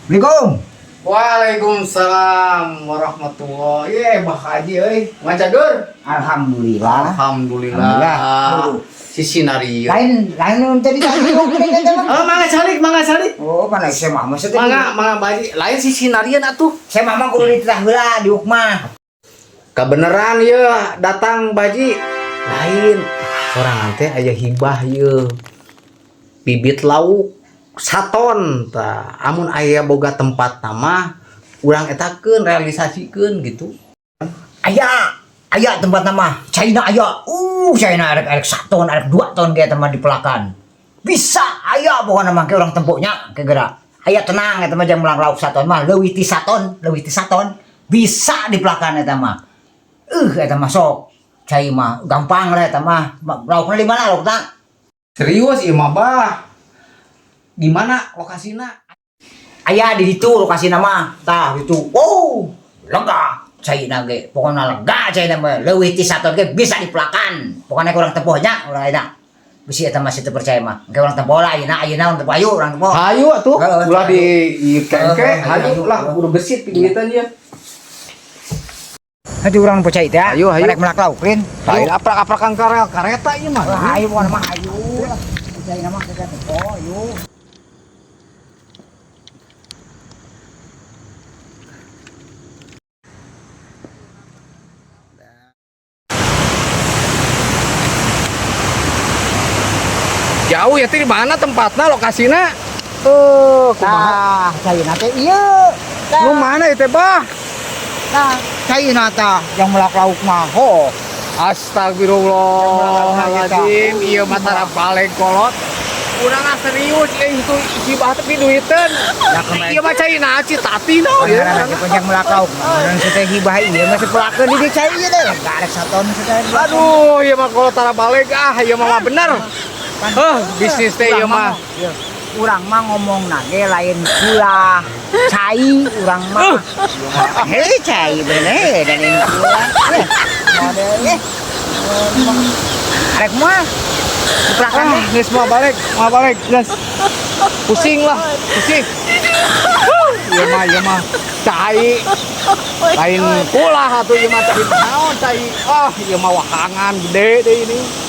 Assalamualaikum. Waalaikumsalam warahmatullahi. Bah Haji euy, ngacageun. Alhamdulillah. Alhamdulillah. Si Sinario. Lain nu tadi tadi Mangga salik. Oh, mana saya mah maksudnya. Mangga baji. Lain si Sinarian atuh. Saya mah kudu dititah heula di Ukmah. Kebeneran ye datang baji. Lain orang teh aya hibah ye. Bibit lauk saton tah. Amun aya boga tempat nama urang etakeun realisasikeun gitu. Aya tempat nama China aya. China arek 1 ton, arek 2 ton ge teman di pelakan. Bisa aya pokona mah ke urang temponya ke gerak. Aya tenang eta mah jang melang lauk 1 ton mah leuwih ti 1 ton. Bisa di pelakan eta mah. Eta mah sok cai mah gampang lah eta mah. Laukna di mana laukna? Serius ieu mah bah. Di mana lokasina? Aya di ditu lokasina mah. Tah ditu. Wow, lega caina ge. Pokona lega caina mah leuwih ti 1 ton ge bisa dipelakan. Pokona urang tempohnya urang eta. Bisi eta masih teu percaya mah. Ge urang tempoh lah ayeuna urang tempoh ayu urang tempoh. Hayu atuh. Ulah di kengke hayu lah kudu gesit pigitan dia. Hadi urang percaya teh. Ayo. Rek melak laukeun. Lain aprak-aprakan kareta ieu mah. Ayo pokona mah ayo. Percaya mah ke tempoh ayo. Jauh ya teh di mana tempatnya lokasina? Tah, caina teh ieu. Lu mana ya teh bah? Tah, caina tah yang melak lauk mah. Ho. Astagfirullahaladzim, iya mata balik kolot. Urang serius itu si bah teh duiteun. Iya mah caina citati no. Karena yang melak lauk. Urang teh hibah ieu masih pelakeun di cai ieu teh. Garek 1 ton teh. Aduh, iya mah kolot tara balik iya mah bener. Bisnis teh ieu mah. Urang mah ngomong nage lain pula cai urang mah. Hei cai bener dan ini pula. Modelnya. Arek mah diplakan deh. Geus mah balik, geus. Pusing. Iya mah cai. Lain pula atuh ieu mah cai naon cai. Ieu mah wahangan gede deh ini.